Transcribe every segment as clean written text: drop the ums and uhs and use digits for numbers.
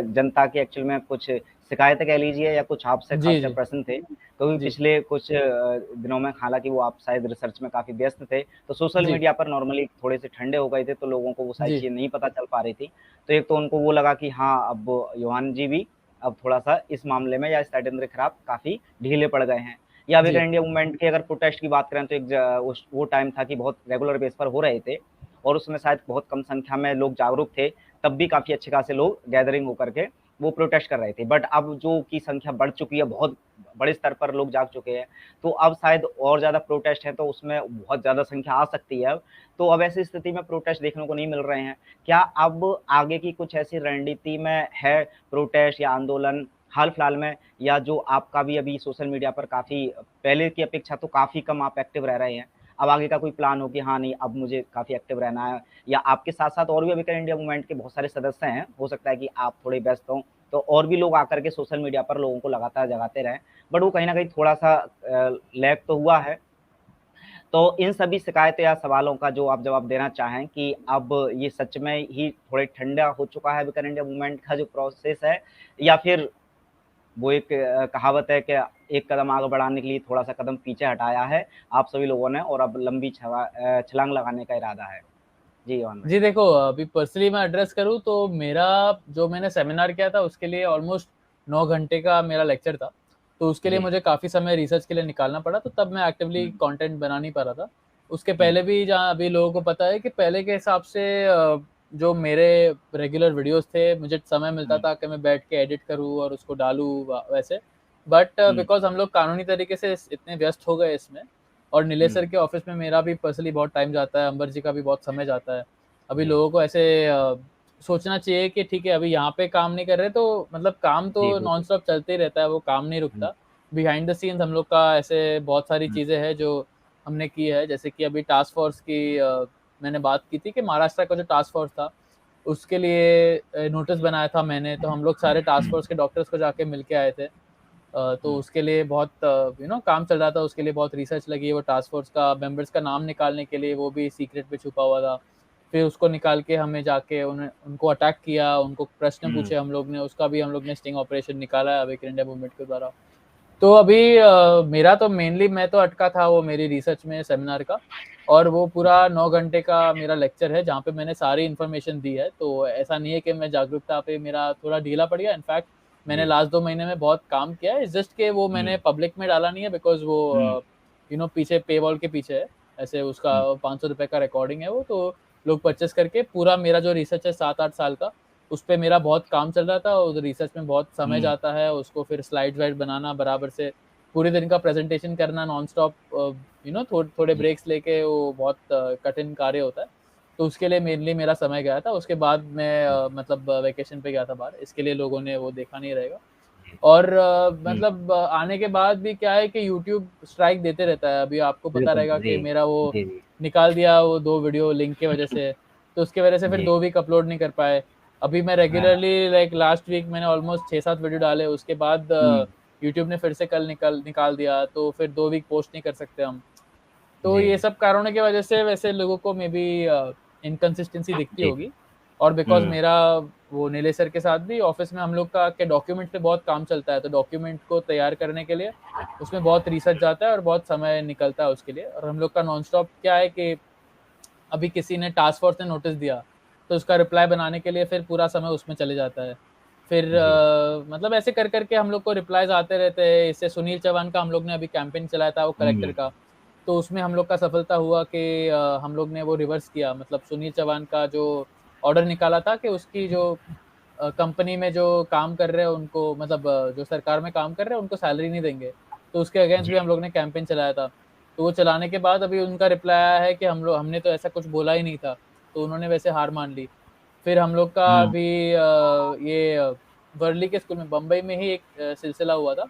जनता की एक्चुअल में कुछ शिकायतें कह लीजिए या कुछ आपसे जी, खासकर जी, प्रश्न थे, क्योंकि जी, पिछले कुछ दिनों में हालाँकि वो आप शायद रिसर्च में काफ़ी व्यस्त थे, तो सोशल जी, मीडिया पर नॉर्मली थोड़े से ठंडे हो गए थे, तो लोगों को वो सारी जी, चीज़ें नहीं पता चल पा रही थी। तो एक तो उनको वो लगा कि हाँ, अब योहान जी भी अब थोड़ा-सा इस मामले में या षड्यंत्र के खिलाफ काफ़ी ढीले पड़ गए हैं। या अवेक जी, इंडिया मूवमेंट की अगर प्रोटेस्ट की बात करें तो एक ज उस वो टाइम था कि बहुत रेगुलर बेस पर हो रहे थे और उसमें शायद बहुत कम संख्या में लोग जागरूक थे, तब भी काफ़ी अच्छे खासे लोग गैदरिंग होकर के वो प्रोटेस्ट कर रहे थे। बट अब जो कि संख्या बढ़ चुकी है, बहुत बड़े स्तर पर लोग जाग चुके हैं, तो अब शायद और ज़्यादा प्रोटेस्ट है, तो उसमें बहुत ज़्यादा संख्या आ सकती है अब। तो अब ऐसी स्थिति में प्रोटेस्ट देखने को नहीं मिल रहे हैं। क्या अब आगे की कुछ ऐसी रणनीति में है प्रोटेस्ट या आंदोलन हाल-फिलहाल में या जो आपका भी अभी सोशल मीडिया पर काफ़ी पहले की अपेक्षा तो काफ़ी कम आप एक्टिव रह रहे हैं। अब आगे का कोई प्लान हो कि हाँ, नहीं अब मुझे काफ़ी एक्टिव रहना है या आपके साथ-साथ और भी अवेकन इंडिया मूवमेंट के बहुत सारे सदस्य हैं, हो सकता है कि आप थोड़े व्यस्त हों, तो और भी लोग आकर के सोशल मीडिया पर लोगों को लगातार जगाते रहें। बट वो कहीं न कहीं थोड़ा-सा लैग तो हुआ है। तो इन सभी शिकायतों या सवालों का जो आप जवाब देना चाहें कि अब ये सच में ही थोड़े ठंडा हो चुका है अवेकन इंडिया मूवमेंट का जो प्रोसेस है या फिर वो एक कहावत है कि एक कदम आगे बढ़ाने के लिए थोड़ा-सा कदम पीछे हटाया है आप सभी लोगों ने और अब लंबी छलांग लगाने का इरादा है। जी, योहान भाई। जी, देखो अभी पर्सनली मैं एड्रेस करूँ तो मेरा जो मैंने सेमिनार किया था उसके लिए ऑलमोस्ट 9 घंटे का मेरा लेक्चर था। तो उसके लिए जी। मुझे काफ़ी समय रिसर्च के लिए निकालना पड़ा, तो तब मैं एक्टिवली हुँ, कंटेंट बना नहीं पा रहा था। उसके हुँ, पहले भी जहाँ अभी लोगों को पता है कि पहले के हिसाब से जो मेरे रेगुलर वीडियोज़ थे, मुझे समय मिलता हुँ, था कि मैं बैठ के एडिट करूँ और उसको डालूँ व वैसे। बट हुँ, बिकॉज़ हम लोग कानूनी तरीके से इतने व्यस्त हो गए इसमें और नीलेश हुँ, सर के ऑफ़िस में मेरा भी पर्सनली बहुत टाइम जाता है, अंबर जी का भी बहुत समय जाता है। अभी जी, लोगों को ऐसे सोचना चाहिए कि ठीक है अभी यहाँ पे काम नहीं कर रहे तो मतलब काम तो जी, नॉन बिल्कुल। स्टॉप चलते ही रहता है, वो काम नहीं हुँ, रुकता। बिहाइंड द सीन्स हम लोग का ऐसे बहुत सारी हुँ, चीज़ें हैं जो हमने की है, जैसे कि अभी टास्क फ़ोर्स की मैंने बात की थी कि महाराष्ट्र का जो टास्क फ़ोर्स था, उसके लिए नोटिस बनाया था मैंने, तो हम लोग सारे टास्क हुँ, फ़ोर्स के डॉक्टर्स को जाके मिल के आए थे। तो हुँ, उसके लिए बहुत काम चल रहा था, उसके लिए बहुत रिसर्च लगी, वो टास्क फ़ोर्स का मेंबर्स का नाम निकालने के लिए वो भी सीक्रेट में छुपा हुआ था। फिर उसको निकाल के हमें जाके उनको अटैक किया, उनको प्रश्न हुँ, पूछे हम लोग ने, उसका भी हम लोग ने स्टिंग ऑपरेशन निकाला है अवेक इंडिया मूवमेंट के द्वारा। तो अभी मेरा तो मेनली मैं तो अटका था वो मेरी रिसर्च में सेमिनार का और वो पूरा 9 घंटे का मेरा लेक्चर है, जहाँ पे मैंने सारी इन्फॉर्मेशन दी है। तो ऐसा नहीं है कि मैं जागरूकता पे मेरा थोड़ा ढीला पड़ गया, इनफैक्ट मैंने जी, लास्ट 2 महीने में बहुत काम किया है, इट्स जस्ट कि वो मैंने हुँ, पब्लिक में डाला नहीं है बिकॉज़ वो हुँ, पीछे पेवॉल के पीछे है। ऐसे उसका हुँ, ₹500 का रिकॉर्डिंग है वो, तो लोग परचेज़ करके पूरा मेरा जो रिसर्च है 7-8 साल का, उसपे मेरा बहुत काम चल रहा था, उस रिसर्च में बहुत समय हुँ, जाता है, उसको फिर स्लाइड्स-वाइड बनाना बराबर से, पूरे दिन का प्रेज़ेंटेशन करना नॉन-स्टॉप थोड़े जी, ब्रेक्स लेके वो बहुत कठिन कार्य होता है। तो उसके लिए मेनली मेरा समय गया था, उसके बाद मैं जी, मतलब वेकेशन पे गया था बाहर, इसके लिए लोगों ने वो देखा नहीं रहेगा। जी, और हुँ, आने के बाद भी क्या है कि यूट्यूब स्ट्राइक देते रहता है। अभी आपको पता बिल्कुल, रहेगा जी, कि मेरा वो जी, जी, निकाल दिया वो 2 वीडियो लिंक की वज़ह से, तो उसकी वज़ह से फिर जी, 2 वीक अपलोड नहीं कर पाए। अभी मैं हाँ, रेगुलरली लाइक लास्ट वीक मैंने ऑलमोस्ट 6-7 वीडियो डाले, उसके बाद हुँ, यूट्यूब ने फिर से कल निकाल निकाल दिया, तो फिर 2 वीक पोस्ट नहीं कर सकते हम। तो ये जी, सब कारणों की वजह से वैसे लोगों को मेबी इनकंसिस्टेंसी दिखती जी, होगी और बिकॉज़ हुँ, मेरा वो नीलेश सर के साथ भी ऑफ़िस में हम लोग का के डॉक्यूमेंट पे बहुत काम चलता है, तो डॉक्यूमेंट को तैयार करने के लिए उसमें बहुत रिसर्च जाता है और बहुत समय निकलता है उसके लिए और हम लोग का नॉन-स्टॉप क्या है कि अभी किसी ने टास्क फ़ोर्स ने नोटिस दिया, तो उसका रिप्लाई बनाने के लिए फिर पूरा समय उसमें चले जाता है। फिर जी, मतलब ऐसे कर के हम लोग को रिप्लाइज़ आते रहते हैं। इससे सुनील चौहान का हम लोग ने अभी कैंपेन चलाया था वो कलेक्टर हुँ, का, तो उसमें हम लोग का सफलता हुआ कि हम लोग ने वो रिवर्स किया। मतलब सुनील चौहान का जो ऑर्डर निकाला था कि उसकी जो कंपनी में जो काम कर रहे हैं उनको मतलब जो सरकार में काम कर रहे हैं उनको सैलरी नहीं देंगे। तो उसके अगेंस्ट जी, भी हम लोग ने कैंपेन चलाया था। तो वो चलाने के बाद अभी उनका रिप्लाई आया है कि हमने तो ऐसा कुछ बोला ही नहीं था। तो उन्होंने वैसे हार मान ली। फिर हम लोग का हुँ, अभी वर्ली के स्कूल में बम्बई में ही एक सिलसिला हुआ था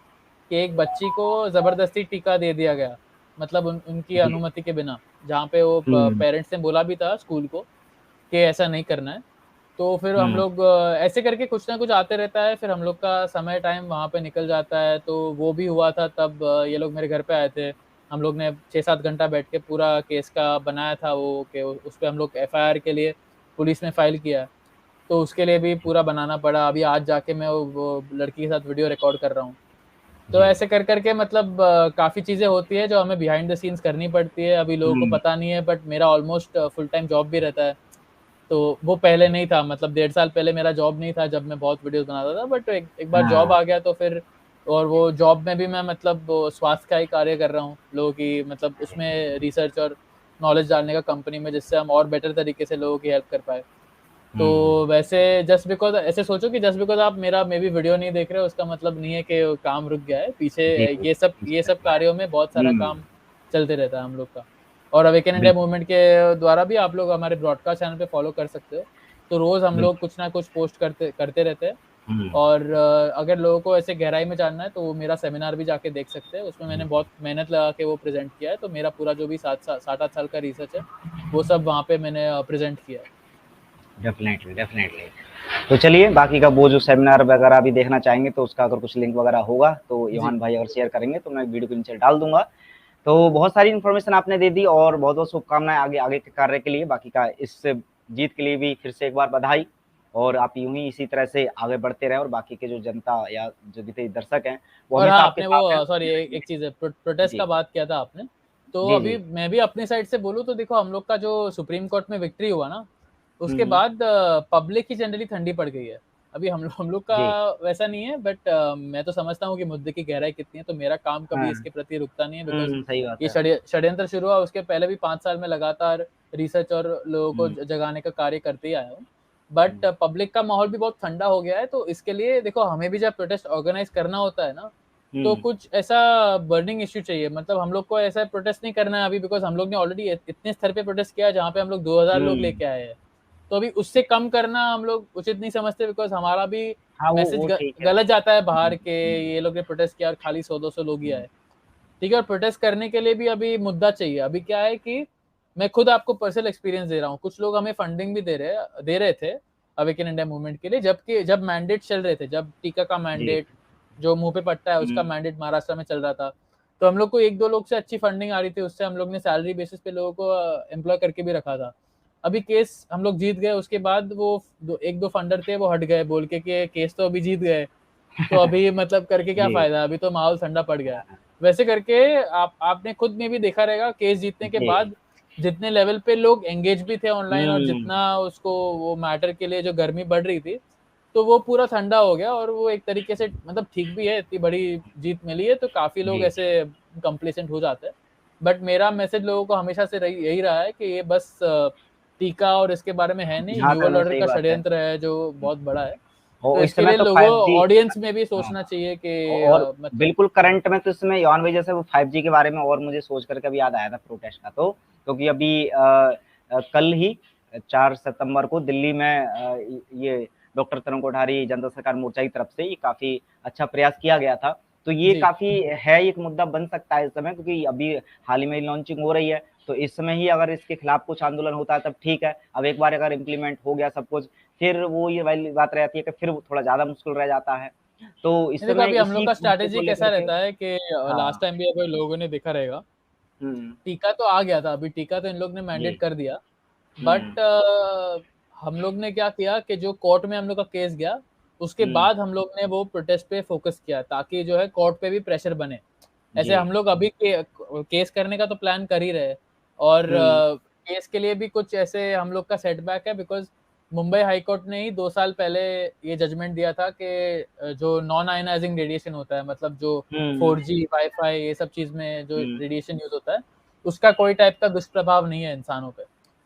कि एक बच्ची को ज़बरदस्ती टीका दे दिया गया। मतलब उनकी जी, अनुमति के बिना। जहाँ पे वो हुँ, पेरेंट्स ने बोला भी था स्कूल को कि ऐसा नहीं करना है। तो फिर हम हुँ, लोग ऐसे करके कुछ ना कुछ आते रहता है, फिर हम लोग का समय टाइम वहाँ पे निकल जाता है, तो वो भी हुआ था तब ये लोग मेरे घर पे आए थे। हम लोग ने 6-7 घंटा बैठ के पूरा केस का बनाया था वो कि उसपे हम लोग एफआईआर के लिए पुलिस में फाइल किया। तो उसके लिए भी पूरा बनाना पड़ा। अभी आज जाके मैं वो लड़की के साथ वीडियो रिकॉर्ड कर रहा हूँ। तो ऐसे कर करके मतलब काफ़ी चीज़ें होती है जो हमें बिहाइंड द सीन्स करनी पड़ती है। अभी लोगों को पता नहीं है, बट मेरा ऑलमोस्ट फुल टाइम जॉब भी रहता है। तो वो पहले नहीं था, मतलब 1.5 साल पहले मेरा जॉब नहीं था जब मैं बहुत वीडियोस बनाता था, बट एक बार जॉब आ गया तो फिर, और वो जॉब में भी मैं मतलब स्वास्थ्य का ही कार्य कर रहा हूँ लोगों की, मतलब उसमें रिसर्च और नॉलेज डालने का कंपनी में, जिससे हम और बेटर तरीके से लोगों की हेल्प कर पाए। तो वैसे जस्ट बिकॉज ऐसे सोचो कि जस्ट बिकॉज आप मेरा मे बी वीडियो नहीं देख रहे हो उसका मतलब नहीं है कि काम रुक गया है। पीछे ये सब कार्यों में बहुत सारा काम चलते रहता है हम लोग का। और अवेकन इंडिया मूवमेंट के द्वारा भी आप लोग हमारे ब्रॉडकास्ट चैनल पे फॉलो कर सकते हो। तो रोज हम लोग कुछ ना कुछ पोस्ट करते रहते हैं। और अगर लोगों को ऐसे गहराई में जानना है तो वो मेरा सेमिनार भी जाके देख सकते हैं। उसमें मैंने बहुत मेहनत लगा के वो प्रेजेंट किया है। तो मेरा पूरा जो भी 7-8 साल का रिसर्च है वो सब वहाँ पे मैंने प्रेजेंट किया है। Definitely definitely. तो चलिए, बाकी का वो जो सेमिनार वगैरह भी देखना चाहेंगे तो उसका अगर कुछ लिंक वगैरह होगा तो जी योहान भाई अगर शेयर करेंगे तो मैं वीडियो के नीचे डाल दूंगा। तो बहुत सारी इन्फॉर्मेशन आपने दे दी और बहुत बहुत शुभकामनाएं आगे आगे के कार्य के लिए। बाकी का इस जीत के लिए भी फिर से एक बार बधाई। और आप यूं ही इसी तरह से आगे बढ़ते रहे और बाकी के जो जनता या जो जितने दर्शक हैं वो और हाँ, हमेशा आपके आपने साथ हैं। वो सॉरी एक चीज़ है, प्रोटेस्ट जी का बात किया था आपने। तो जी अभी जी। मैं भी अपनी साइड से बोलूँ तो देखो, हम लोग का जो सुप्रीम कोर्ट में विक्ट्री हुआ ना, उसके हम्म, बाद पब्लिक ही जनरली ठंडी पड़ गई है। अभी हम लोग का जी वैसा नहीं है, बट मैं तो समझता हूँ कि मुद्दे की गहराई कितनी है, तो मेरा काम कभी हाँ। इसके प्रति रुकता नहीं है। बिकॉज सही बात ये है। षड्यंत्र शुरू हुआ उसके पहले भी 5 साल में लगातार रिसर्च और लोगों को हम्म, जगाने का कार्य करते ही आया हूँ। बट पब्लिक का माहौल भी बहुत ठंडा हो गया है, तो इसके लिए देखो, हमें भी जब प्रोटेस्ट ऑर्गेनाइज करना होता है ना, तो हम्म, कुछ ऐसा बर्निंग इश्यू चाहिए। मतलब हम लोग को ऐसा प्रोटेस्ट नहीं करना है अभी, बिकॉज हम लोग ने ऑलरेडी इतने स्तर पे प्रोटेस्ट किया है जहाँ पे हम लोग 2000 लोग हम्म। लेके आए हैं। तो अभी उससे कम करना हम लोग उचित नहीं समझते, बिकॉज हमारा भी हाँ मैसेज वो ठीक है। गलत जाता है बाहर के, ये लोग ने प्रोटेस्ट किया और खाली 100-200 लोग ही आए। ठीक है, और प्रोटेस्ट करने के लिए भी अभी मुद्दा चाहिए। अभी क्या है कि मैं खुद आपको पर्सनल एक्सपीरियंस दे रहा हूँ। कुछ लोग हमें फंडिंग भी दे रहे थे अवेकन इंडिया मूवमेंट के लिए, जबकि जब मैंडेट चल रहे थे, जब टीका का जी। मैंडेट, जो मुंह पे पट्टा है उसका हम्म, मैंडेट महाराष्ट्र में चल रहा था, तो हम लोग को 1-2 लोग से अच्छी फंडिंग आ रही थी। उससे हम लोग ने सैलरी बेसिस पे लोगों को एम्प्लॉय करके भी रखा था। अभी केस हम लोग जीत गए, उसके बाद वो 1-2 फंडर थे वो हट गए बोल के कि केस तो अभी जीत गए, तो अभी मतलब करके क्या जी फायदा, अभी तो माहौल ठंडा पड़ गया है। वैसे करके आपने खुद में भी देखा रहेगा, केस जीतने के जी। बाद जितने लेवल पे लोग एंगेज भी थे ऑनलाइन, और हम्म, जितना उसको वो मैटर के लिए जो गर्मी बढ़ रही थी, तो वो पूरा ठंडा हो गया। और वो एक तरीके से मतलब ठीक भी है, इतनी बड़ी जीत मिली है तो काफी लोग जी। ऐसे कंप्लेसेंट हो जाते हैं। बट मेरा मैसेज लोगों को हमेशा से यही रहा है कि ये बस टीका और इसके बारे में है नहीं, हाँ, न्यू तो वर्ल्ड नहीं, ऑर्डर सही का बात है। षड्यंत्र है जो बहुत बड़ा है। तो और इस इसके समय लिए तो लोगों 5G। ऑडियंस में भी हाँ, सोचना चाहिए कि और मतलब बिल्कुल करंट में तो इसमें यौन वजह से वो 5G के बारे में और मुझे सोच करके अभी याद आया था प्रोटेस्ट का। तो क्योंकि अभी कल ही 4 सितंबर को दिल्ली में ये डॉक्टर तरुण कोठारी जनता सरकार मोर्चा की तरफ से ये काफी अच्छा प्रयास किया गया था। तो ये जी काफी है, एक मुद्दा बन सकता है इस समय, क्योंकि अभी हाल ही में लॉन्चिंग हो रही है। तो इस समय ही अगर इसके खिलाफ कुछ आंदोलन होता है तब ठीक है। अब एक बार अगर इम्प्लीमेंट हो गया सब कुछ, फिर वो ये वाली बात रहती है कि फिर वो थोड़ा ज्यादा मुश्किल रह जाता है। तो इस नहीं, देखो समय अभी हम लोग इसी का मुद्दे स्ट्रैटेजी को कैसा लेकर के। रहता है कि लास्ट हाँ। टाइम भी अगर लोगों ने देखा रहेगा, हुँ, टीका तो आ गया था, अभी टीका तो इन लोग ने जी। मैंडेट कर दिया। हुँ, बट हम लोग ने क्या किया कि जो कोर्ट में हम लोग का केस गया, उसके हुँ, बाद हम लोग ने वो प्रोटेस्ट पे फोकस किया ताकि जो है कोर्ट पे भी प्रेशर बने। ऐसे जी। हम लोग अभी केस करने का तो प्लान कर ही रहे हैं। और हुँ, केस के लिए भी कुछ ऐसे हम लोग का सेटबैक है, बिकॉज मुंबई हाई कोर्ट ने ही 2 साल पहले ये जजमेंट दिया था कि जो नॉन आयनाइजिंग रेडिएशन होता है, मतलब जो हुँ, 4G वाईफाई ये सब चीज में जो हुँ, रेडिएशन यूज होता है, उसका कोई टाइप का दुष्प्रभाव नहीं है इंसानों पे।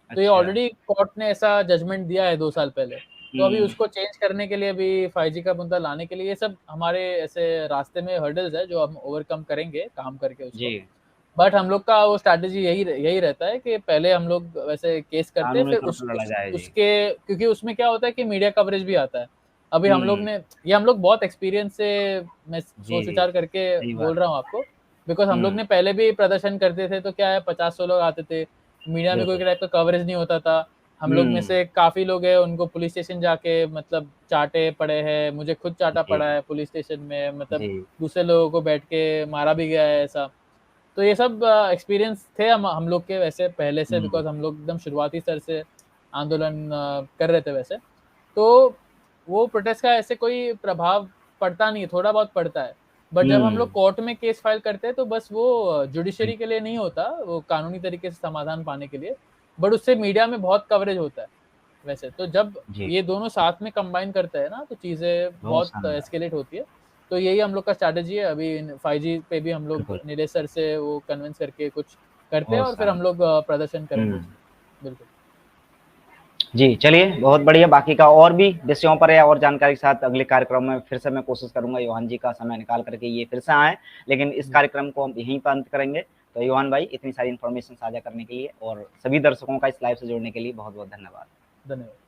तो ये अच्छा। ऑलरेडी कोर्ट ने ऐसा जजमेंट दिया है 2 साल पहले। तो अभी हुँ, उसको चेंज करने के लिए, अभी 5G का मुद्दा लाने के लिए, ये सब हमारे ऐसे रास्ते में हर्डल्स है जो हम ओवरकम करेंगे काम करके जी। उसको। बट हम लोग का वो स्ट्रैटेजी यही रहता है कि पहले हम लोग वैसे केस करते हैं, कानूनी फिर तौर पर लड़ा जाए, जी। उसके, क्योंकि उसमें क्या होता है कि मीडिया कवरेज भी आता है। अभी हम लोग हुँ, ने, ये हम लोग बहुत एक्सपीरियंस से, मैं सोच जी, विचार करके सही बोल बात रहा है। हूँ आपको। बिकॉज हम लोग हुँ, ने पहले भी प्रदर्शन करते थे तो क्या है, 50-100 लोग आते थे, मीडिया में कोई बिल्कुल। टाइप का कवरेज नहीं होता था। हम लोग में हुँ, से काफी लोग हैं उनको पुलिस स्टेशन जाके मतलब चाटे पड़े हैं, मुझे खुद चाटा जी, पड़ा है पुलिस स्टेशन में, मतलब जी। दूसरे लोगों को बैठ के मारा भी गया है ऐसा। तो ये सब एक्सपीरियंस थे हम लोग के वैसे पहले से, हुँ, बिकॉज हम लोग एकदम शुरुआती स्तर से आंदोलन कर रहे थे वैसे। तो वो प्रोटेस्ट का ऐसे कोई प्रभाव पड़ता नहीं, थोड़ा बहुत पड़ता है। बट जब हम लोग कोर्ट में केस फाइल करते हैं तो बस वो जुडिशरी के लिए नहीं होता, वो कानूनी तरीके से समाधान पाने के लिए, बट उससे मीडिया में बहुत कवरेज होता है वैसे। तो जब ये दोनों साथ में कंबाइन करते हैं ना, तो चीज़ें बहुत एस्केलेट होती है। तो यही हम लोग का स्ट्रैटेजी है। अभी 5G पे भी हम लोग नीलेश सर से वो कन्विंस करके कुछ करते हैं और फिर हम लोग प्रदर्शन करेंगे। बिल्कुल जी, चलिए बहुत बढ़िया। बाकी का और भी विषयों पर या और जानकारी के साथ अगले कार्यक्रम में फिर से मैं कोशिश करूँगा योहान जी का समय निकाल करके ये फिर से आएँ, लेकिन इस कार्यक्रम को हम यहीं पर अंत करेंगे। तो योहान भाई इतनी सारी इन्फॉर्मेशन साझा करने के लिए और सभी दर्शकों का इस लाइव से जुड़ने के लिए बहुत-बहुत धन्यवाद। धन्यवाद।